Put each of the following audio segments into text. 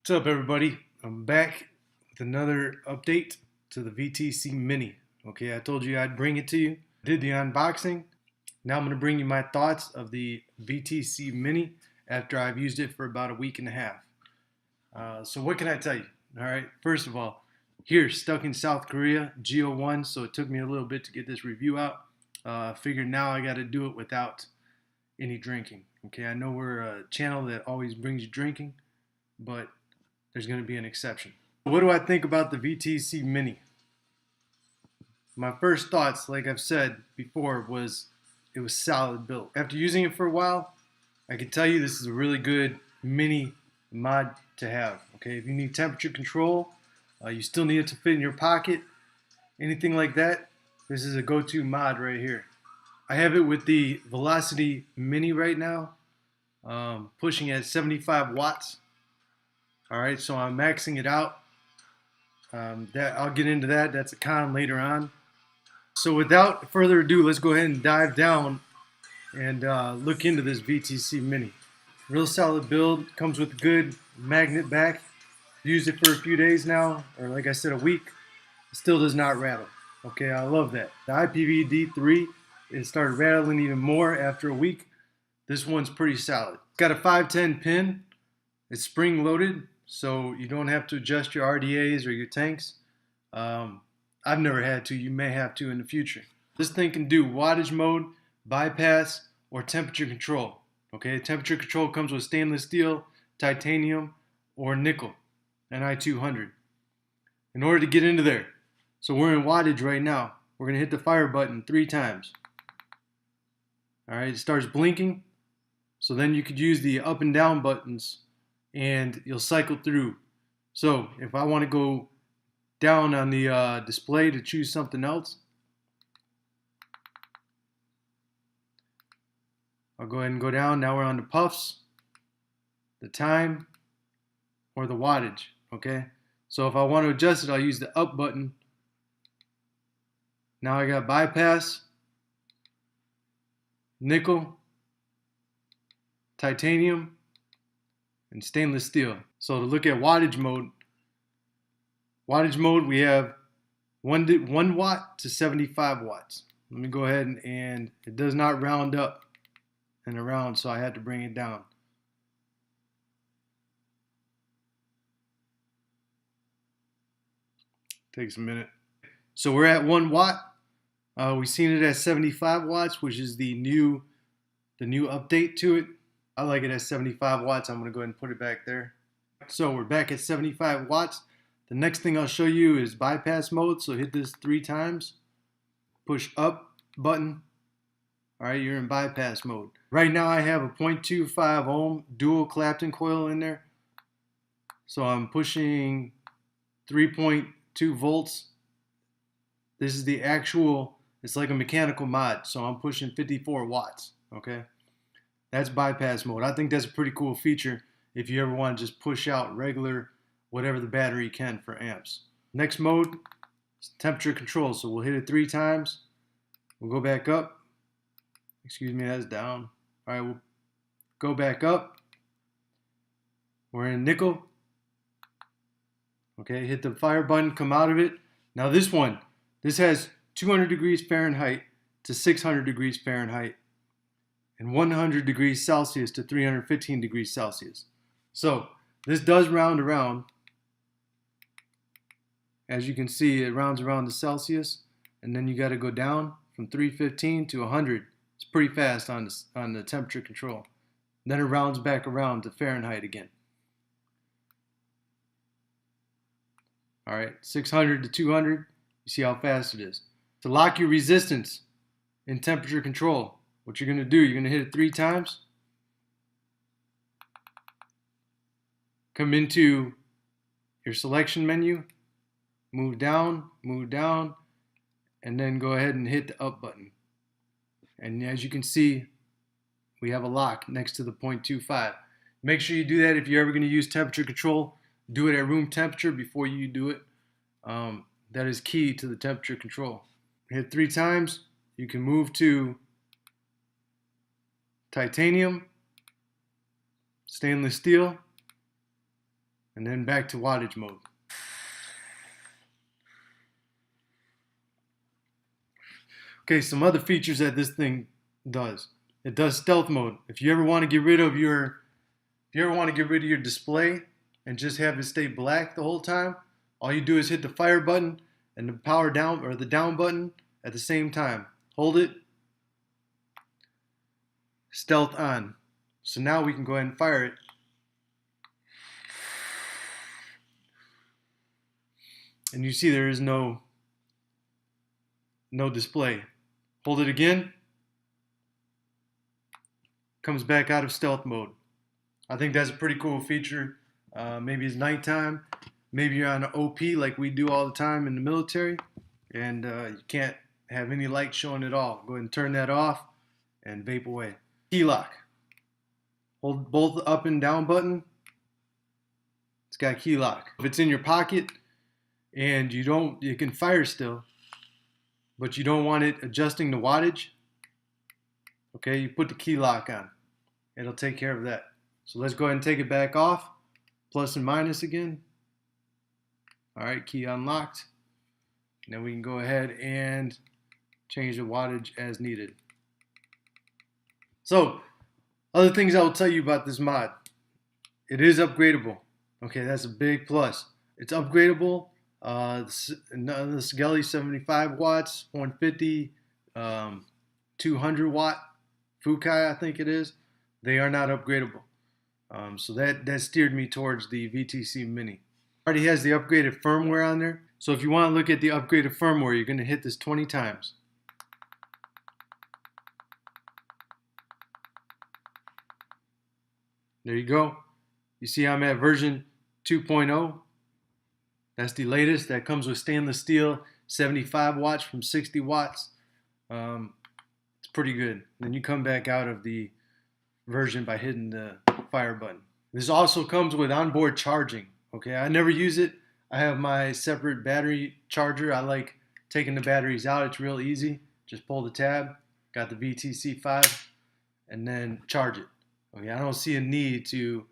What's up, everybody? I'm back with another update to the VTC Mini. Okay, I told you I'd bring it to you. Did the unboxing. Now I'm going to bring you my thoughts of the VTC Mini after I've used it for about a week and a half. So what can I tell you? All right, first of all, here, stuck in South Korea, GO1, so it took me a little bit to get this review out. Figured now I got to do it without any drinking. Okay, I know we're a channel that always brings you drinking, but there's going to be an exception. What do I think about the VTC Mini? My first thoughts, like I've said before, was it was solid built. After using it for a while, I can tell you this is a really good mini mod to have. Okay, if you need temperature control, you still need it to fit in your pocket, anything like that, this is a go-to mod right here. I have it with the Velocity Mini right now, pushing at 75 watts. All right, so I'm maxing it out. I'll get into that. That's a con later on. So without further ado, let's go ahead and dive down and look into this VTC Mini. Real solid build. Comes with a good magnet back. Used it for a few days now, or like I said, a week. It still does not rattle. Okay, I love that. The IPv-D3, it started rattling even more after a week. This one's pretty solid. It's got a 510 pin. It's spring loaded, so you don't have to adjust your RDAs or your tanks. I've never had to. You may have to in the future. This thing can do wattage mode, bypass, or temperature control. Okay, temperature control comes with stainless steel, titanium, or nickel, Ni200. In order to get into there, so we're in wattage right now. We're going to hit the fire button 3 times. All right, it starts blinking. So then you could use the up and down buttons and you'll cycle through. So if I want to go down on the display to choose something else, I'll go ahead and go down. Now we're on the puffs, the time, or the wattage. Okay, so if I want to adjust it, I'll use the up button. Now I got bypass, nickel, titanium, and stainless steel. So to look at wattage mode we have 1 watt to 75 watts. Let me go ahead and it does not round up and around, so I had to bring it down. Takes a minute. So we're at 1 watt. We've seen it at 75 watts, which is the new update to it. I like it at 75 watts. I'm going to go ahead and put it back there. So we're back at 75 watts. The next thing I'll show you is bypass mode. So hit this 3 times. Push up button. All right, you're in bypass mode. Right now I have a 0.25 ohm dual Clapton coil in there. So I'm pushing 3.2 volts. This is the actual, it's like a mechanical mod. So I'm pushing 54 watts. Okay. That's bypass mode. I think that's a pretty cool feature if you ever want to just push out regular, whatever the battery can for amps. Next mode is temperature control. So we'll hit it 3 times. We'll go back up. Excuse me, that's down. All right, we'll go back up. We're in nickel. Okay, hit the fire button, come out of it. Now this has 200 degrees Fahrenheit to 600 degrees Fahrenheit. And 100 degrees Celsius to 315 degrees Celsius. So this does round around. As you can see, it rounds around to Celsius, and then you got to go down from 315 to 100. It's pretty fast on the temperature control. Then it rounds back around to Fahrenheit again. All right, 600 to 200. You see how fast it is. To lock your resistance in temperature control, what you're going to do, you're going to hit it 3 times. Come into your selection menu, move down, and then go ahead and hit the up button. And as you can see, we have a lock next to the 0.25. Make sure you do that if you're ever going to use temperature control. Do it at room temperature before you do it. That is key to the temperature control. Hit 3 times. You can move to titanium, stainless steel, and then back to wattage mode. Okay, some other features that this thing does. It does stealth mode. If you ever want to get rid of your display and just have it stay black the whole time, all you do is hit the fire button and the power down or the down button at the same time. Hold it. Stealth on. So now we can go ahead and fire it. And you see there is no display. Hold it again. Comes back out of stealth mode. I think that's a pretty cool feature. Maybe it's nighttime. Maybe you're on an OP like we do all the time in the military, and you can't have any light showing at all. Go ahead and turn that off and vape away. Key lock. Hold both the up and down button. It's got key lock. If it's in your pocket and you can fire still, but you don't want it adjusting the wattage, okay, you put the key lock on. It'll take care of that. So let's go ahead and take it back off. Plus and minus again. All right, key unlocked. Now we can go ahead and change the wattage as needed. So, other things I will tell you about this mod. It is upgradable. Okay, that's a big plus. It's upgradable. The Skelly 75 watts, 150, 200 watt Fukai, I think it is. They are not upgradable. So that steered me towards the VTC Mini. Already has the upgraded firmware on there. So if you want to look at the upgraded firmware, you're going to hit this 20 times. There you go. You see I'm at version 2.0. That's the latest. That comes with stainless steel, 75 watts from 60 watts. It's pretty good. Then you come back out of the version by hitting the fire button. This also comes with onboard charging. Okay, I never use it. I have my separate battery charger. I like taking the batteries out. It's real easy. Just pull the tab. Got the VTC 5 and then charge it. Okay, I don't see a need to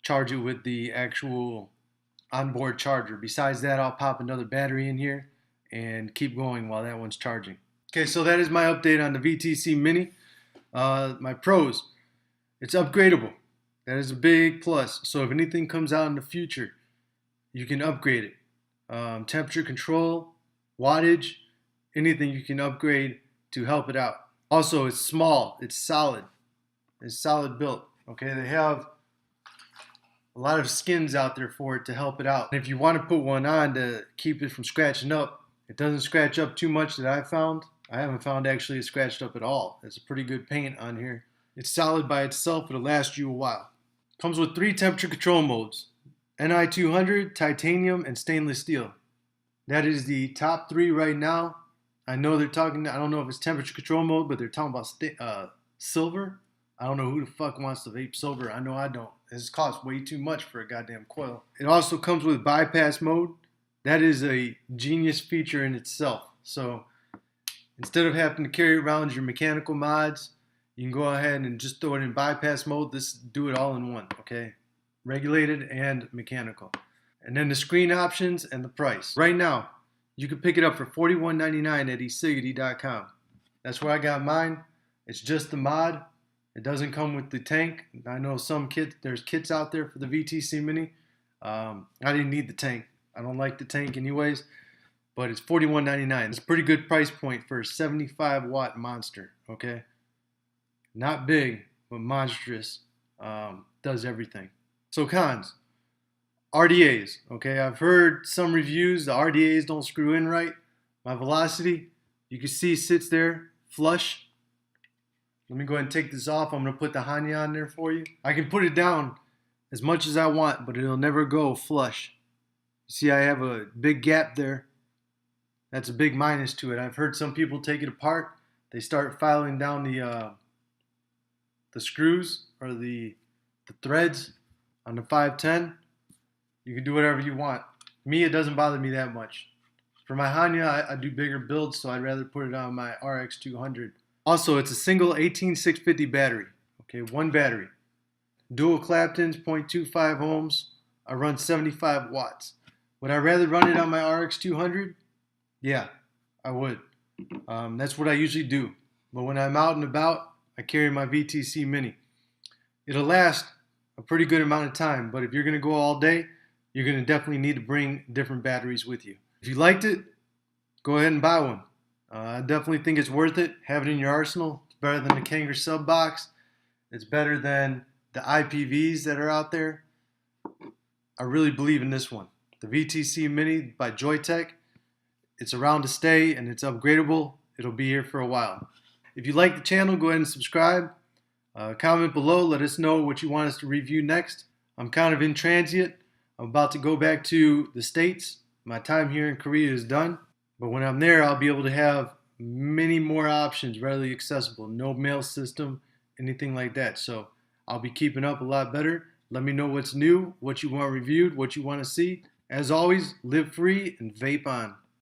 charge it with the actual onboard charger. Besides that, I'll pop another battery in here and keep going while that one's charging. Okay, so that is my update on the VTC Mini. My pros, it's upgradable. That is a big plus. So if anything comes out in the future, you can upgrade it. Temperature control, wattage, anything you can upgrade to help it out. Also, it's small, it's solid built. Okay, they have a lot of skins out there for it to help it out. And if you want to put one on to keep it from scratching up, it doesn't scratch up too much that I've found. I haven't found actually it scratched up at all. It's a pretty good paint on here. It's solid by itself. It'll last you a while. Comes with 3 temperature control modes. Ni 200, titanium, and stainless steel. That is the top 3 right now. I know they're talking, I don't know if it's temperature control mode, but they're talking about silver. I don't know who the fuck wants to vape silver. I know I don't. This costs way too much for a goddamn coil. It also comes with bypass mode. That is a genius feature in itself. So instead of having to carry around your mechanical mods, you can go ahead and just throw it in bypass mode. Do it all in one, okay? Regulated and mechanical. And then the screen options and the price. Right now, you can pick it up for $41.99 at eCiggity.com. That's where I got mine. It's just the mod. It doesn't come with the tank. I know there's kits out there for the VTC Mini. I didn't need the tank. I don't like the tank anyways. But it's $41.99. It's a pretty good price point for a 75 watt monster, okay? Not big, but monstrous. Does everything. So cons. RDAs, okay? I've heard some reviews, the RDAs don't screw in right. My velocity, you can see sits there, flush. Let me go ahead and take this off. I'm going to put the Hanya on there for you. I can put it down as much as I want, but it'll never go flush. See, I have a big gap there. That's a big minus to it. I've heard some people take it apart. They start filing down the screws or the threads on the 510. You can do whatever you want. Me, it doesn't bother me that much. For my Hanya, I do bigger builds, so I'd rather put it on my RX200. Also, it's a single 18650 battery. Okay, one battery. Dual Claptons, 0.25 ohms. I run 75 watts. Would I rather run it on my RX 200? Yeah, I would. That's what I usually do. But when I'm out and about, I carry my VTC Mini. It'll last a pretty good amount of time, but if you're going to go all day, you're going to definitely need to bring different batteries with you. If you liked it, go ahead and buy one. I definitely think it's worth it. Have it in your arsenal. It's better than the Kanger sub box. It's better than the IPVs that are out there. I really believe in this one. The VTC Mini by Joyetech. It's around to stay and it's upgradable. It'll be here for a while. If you like the channel, go ahead and subscribe. Comment below. Let us know what you want us to review next. I'm kind of in transient. I'm about to go back to the States. My time here in Korea is done. But when I'm there, I'll be able to have many more options readily accessible. No mail system, anything like that. So I'll be keeping up a lot better. Let me know what's new, what you want reviewed, what you want to see. As always, live free and vape on.